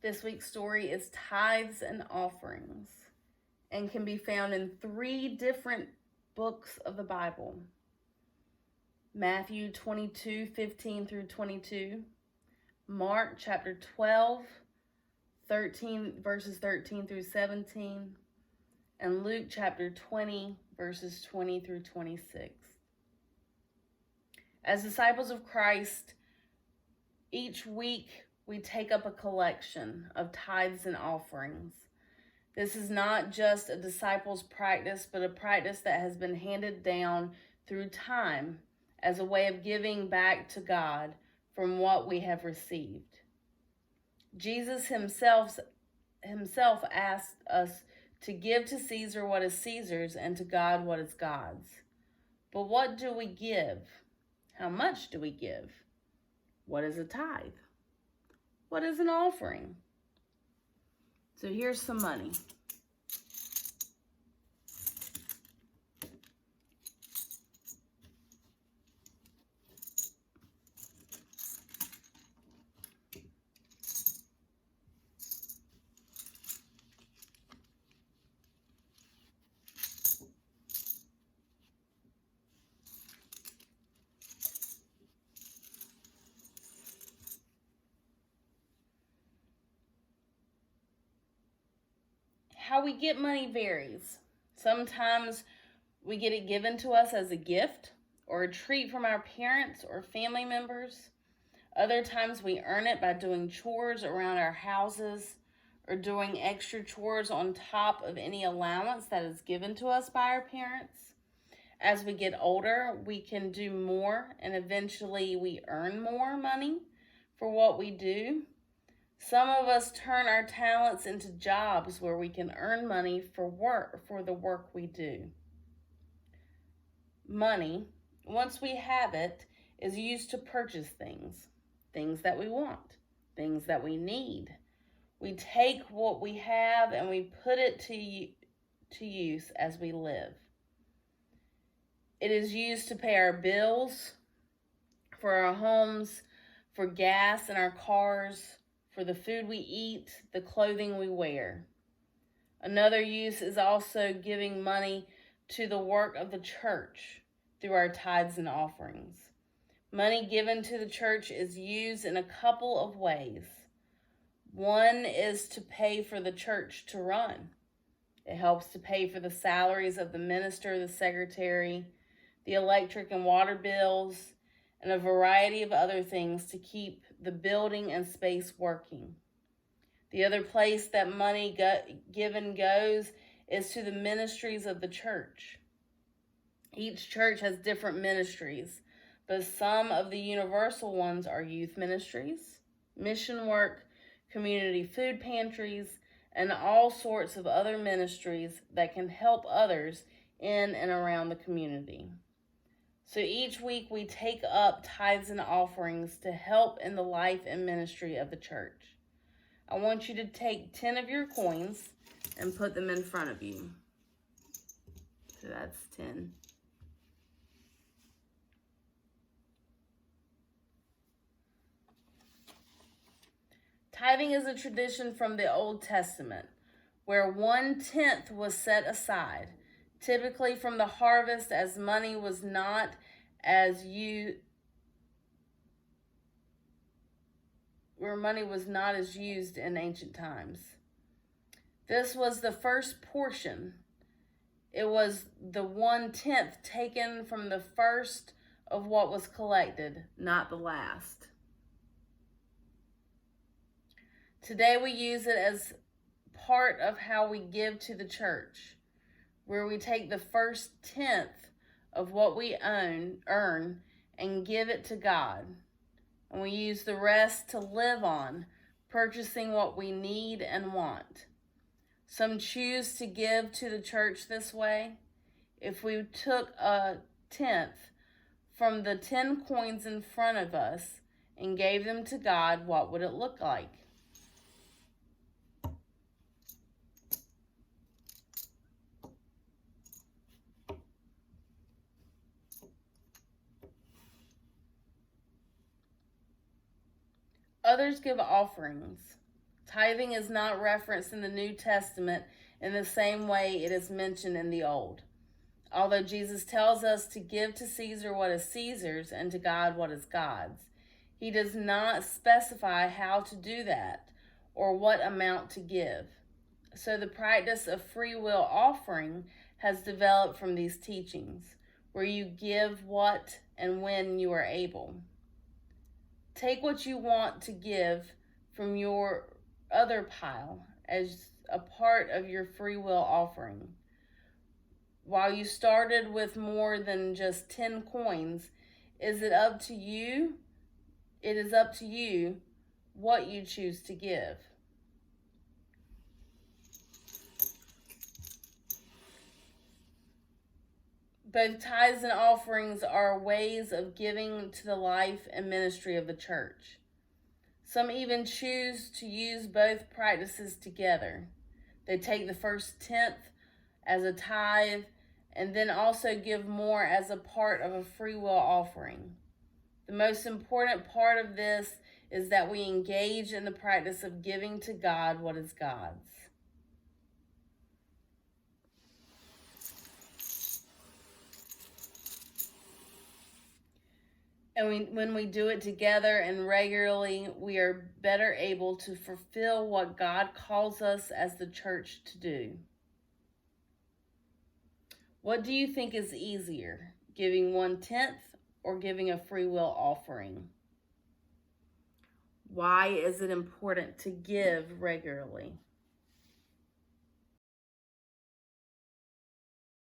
This week's story is Tithes and Offerings and can be found in 3 different books of the Bible. Matthew 22:15 through 22, Mark chapter 12, verses 13 through 17, and Luke chapter 20, verses 20 through 26. As disciples of Christ, each week we take up a collection of tithes and offerings. This is not just a disciples' practice, but a practice that has been handed down through time as a way of giving back to God from what we have received. Jesus himself asked us to give to Caesar what is Caesar's and to God what is God's. But what do we give? How much do we give? What is a tithe? What is an offering? So here's some money. How we get money varies. Sometimes we get it given to us as a gift or a treat from our parents or family members. Other times we earn it by doing chores around our houses or doing extra chores on top of any allowance that is given to us by our parents. As we get older, we can do more and eventually we earn more money for what we do. Some of us turn our talents into jobs where we can earn money for the work we do. Money, once we have it, is used to purchase things that we want, things that we need. We take what we have and we put it to use as we live. It is used to pay our bills, for our homes, for gas in our cars, for the food we eat, the clothing we wear. Another use is also giving money to the work of the church through our tithes and offerings. Money given to the church is used in a couple of ways. One is to pay for the church to run. It helps to pay for the salaries of the minister, the secretary, the electric and water bills, and a variety of other things to keep the building and space working. The other place that money given goes is to the ministries of the church. Each church has different ministries, but some of the universal ones are youth ministries, mission work, community food pantries, and all sorts of other ministries that can help others in and around the community. So each week we take up tithes and offerings to help in the life and ministry of the church. I want you to take 10 of your coins and put them in front of you. So that's 10. Tithing is a tradition from the Old Testament where 1/10 was set aside, typically from the harvest, as money was not as used in ancient times. This was the first portion. It was the 1/10 taken from the first of what was collected, not the last. Today we use it as part of how we give to the church, where we take the first 10th of what we earn and give it to God. And we use the rest to live on, purchasing what we need and want. Some choose to give to the church this way. If we took a 10th from the 10 coins in front of us and gave them to God, what would it look like? Others give offerings. Tithing is not referenced in the New Testament in the same way it is mentioned in the Old. Although Jesus tells us to give to Caesar what is Caesar's and to God what is God's, he does not specify how to do that or what amount to give. So the practice of free will offering has developed from these teachings, where you give what and when you are able. Take what you want to give from your other pile as a part of your free will offering. While you started with more than just 10 coins, it is up to you what you choose to give. Both tithes and offerings are ways of giving to the life and ministry of the church. Some even choose to use both practices together. They take the first tenth as a tithe and then also give more as a part of a free will offering. The most important part of this is that we engage in the practice of giving to God what is God's. And when we do it together and regularly, we are better able to fulfill what God calls us as the church to do. What do you think is easier, giving 1/10 or giving a free will offering? Why is it important to give regularly?